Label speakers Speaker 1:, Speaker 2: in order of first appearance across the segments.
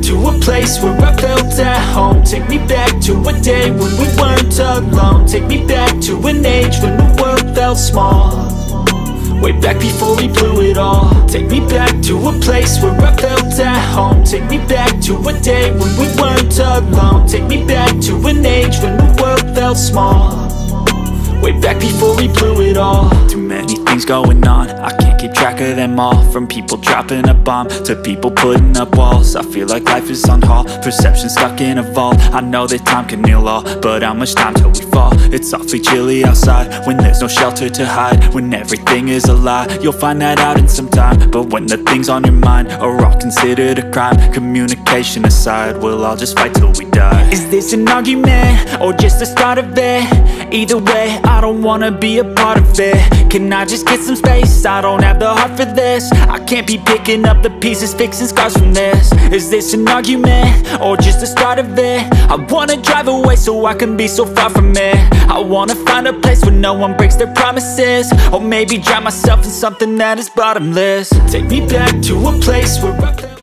Speaker 1: to a place where I felt at home. Take me back to a day when we weren't alone. Take me back to an age when the world felt small, way back before we blew it all. Take me back to a place where I felt at home. Take me back to a day when we weren't alone. Take me back to an age when the world felt small, way back before we blew it all. Too many things going on, I can't keep track of them all. From people dropping a bomb to people putting up walls. I feel like life is on hold, perception stuck in a vault. I know that time can heal all, but how much time till we fall? It's awfully chilly outside when there's no shelter to hide. When everything is a lie, you'll find that out in some time. But when the things on your mind are all considered a crime, communication aside, we'll all just fight till we die. Is this an argument or just the start of it? Either way, I don't wanna be a part of it. Can I just get some space? I don't have the heart for this. I can't be picking up the pieces, fixing scars from this. Is this an argument or just the start of it? I wanna drive away so I can be so far from it. I wanna find a place where no one breaks their promises, or maybe drown myself in something that is bottomless. Take me back to a place where I felt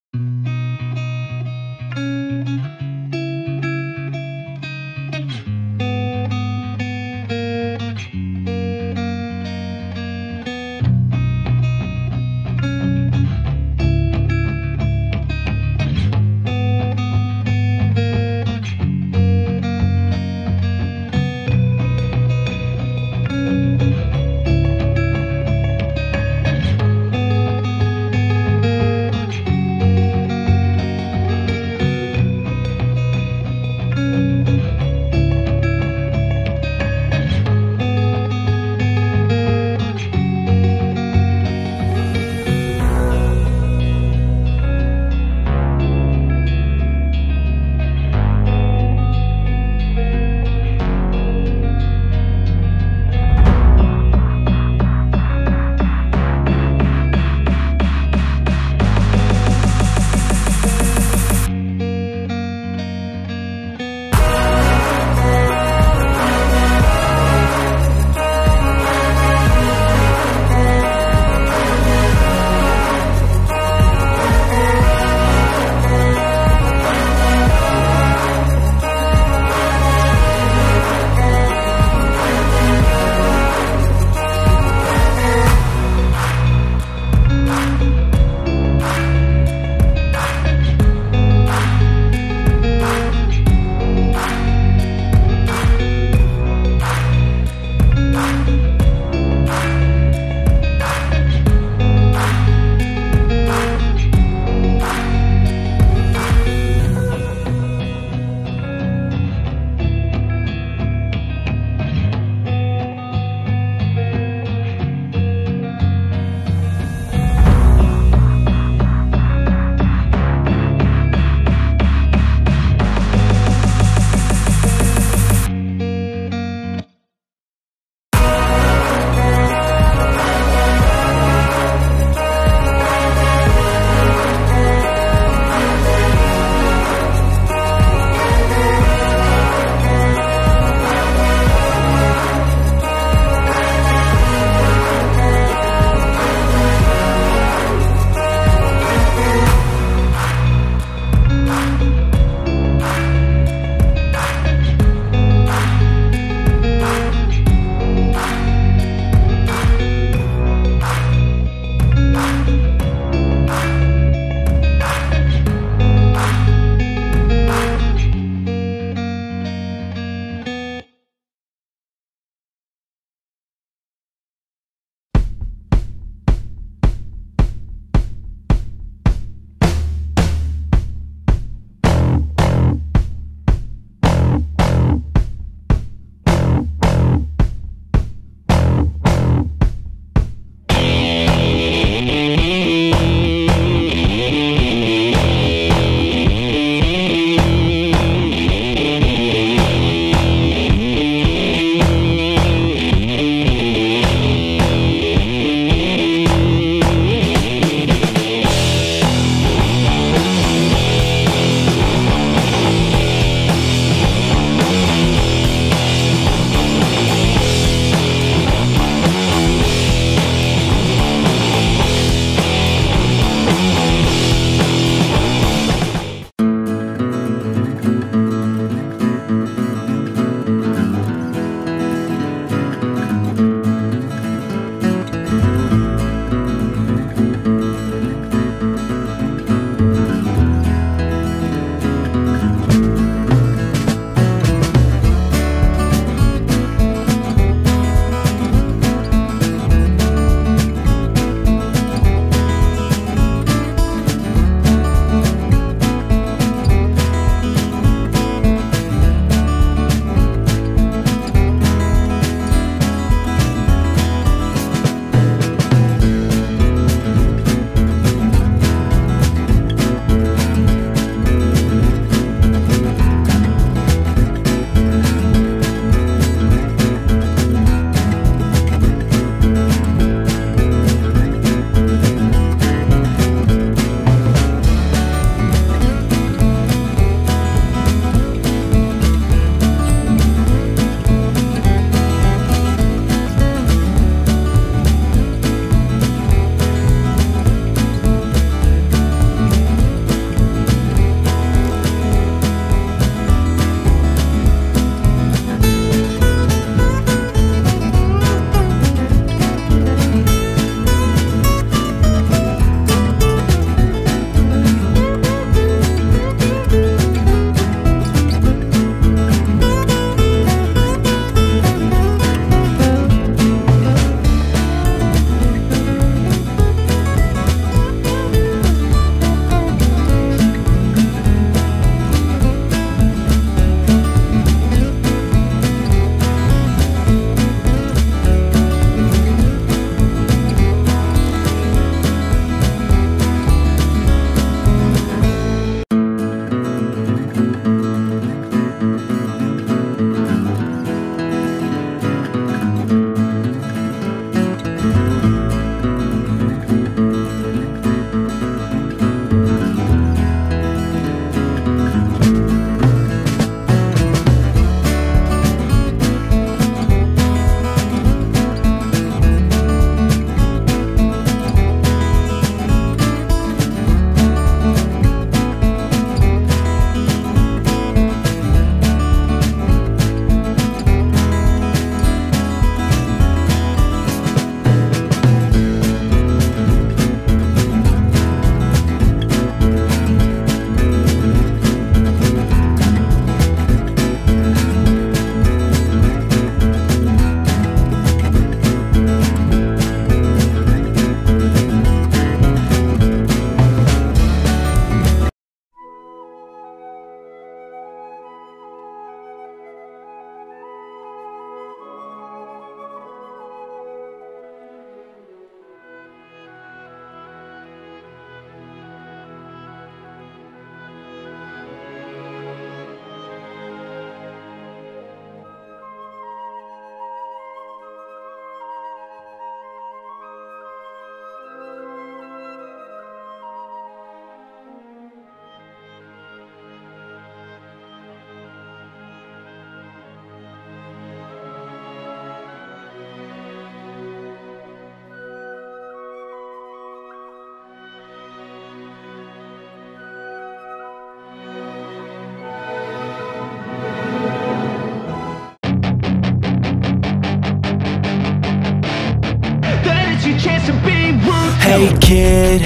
Speaker 1: Hey kid,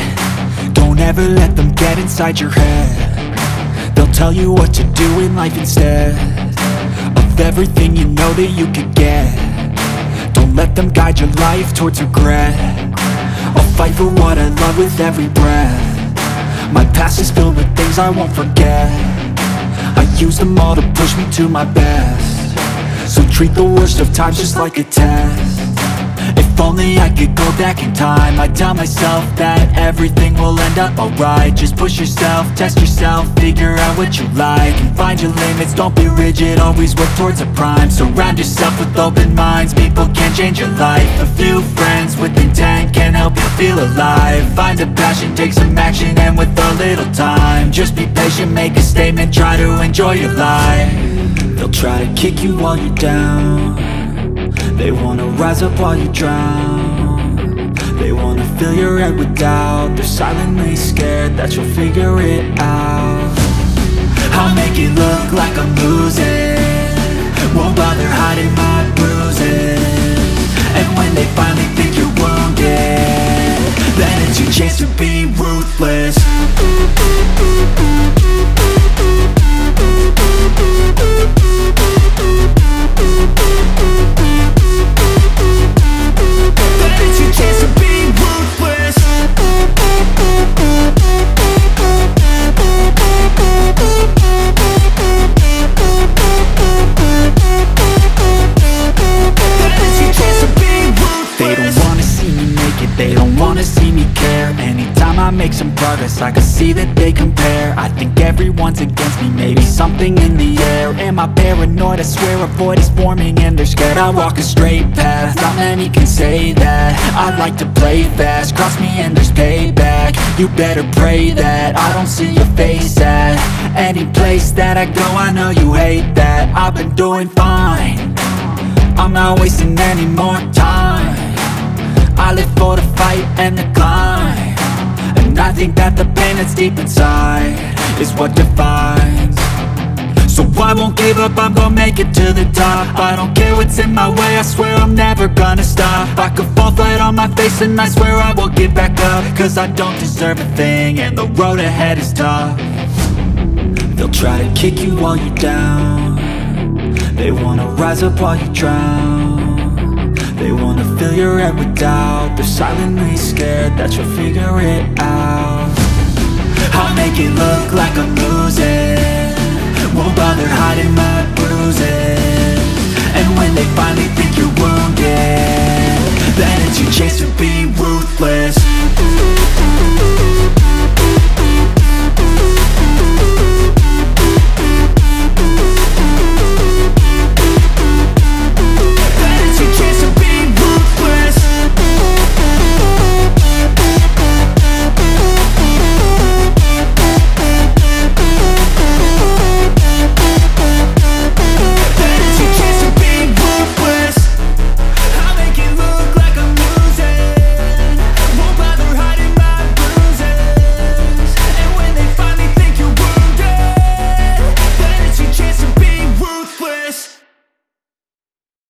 Speaker 1: don't ever let them get inside your head. They'll tell you what to do in life instead of everything you know that you could get. Don't let them guide your life towards regret. I'll fight for what I love with every breath. My past is filled with things I won't forget. I use them all to push me to my best. So treat the worst of times just like a test. If only I could go back in time, I'd tell myself that everything will end up alright. Just push yourself, test yourself, figure out what you like, and find your limits, don't be rigid, always work towards a prime. Surround yourself with open minds, people can change your life. A few friends with intent can help you feel alive. Find a passion, take some action, and with a little time, just be patient, make a statement, try to enjoy your life. They'll try to kick you while you're down. They wanna rise up while you drown. They wanna fill your head with doubt. They're silently scared that you'll figure it out. I'll make it look like I'm losing, won't bother hiding my bruises. And when they finally think you're wounded, then it's your chance to be ruthless. Chance to be ruthless. They don't wanna see me make it, they don't wanna see me care. Anytime I make some progress, I can see that they compare. I think everyone's against me, maybe something in the air. Am I paranoid? I swear a void is forming and they're scared. I walk a straight path, not many can say that. I like to play fast, cross me and there's payback. You better pray that I don't see your face at any place that I go. I know you hate that. I've been doing fine, I'm not wasting any more time. I live for the fight and the climb, and I think that the pain that's deep inside is what defines. So I won't give up, I'm gonna make it to the top. I don't care what's in my way, I swear I'm never gonna stop. I could fall flat on my face and I swear I will get back up, cause I don't deserve a thing and the road ahead is tough. They'll try to kick you while you're down. They wanna rise up while you drown. They wanna fill your head with doubt. They're silently scared that you'll figure it out. I'll make it look like I'm losing, won't bother hiding my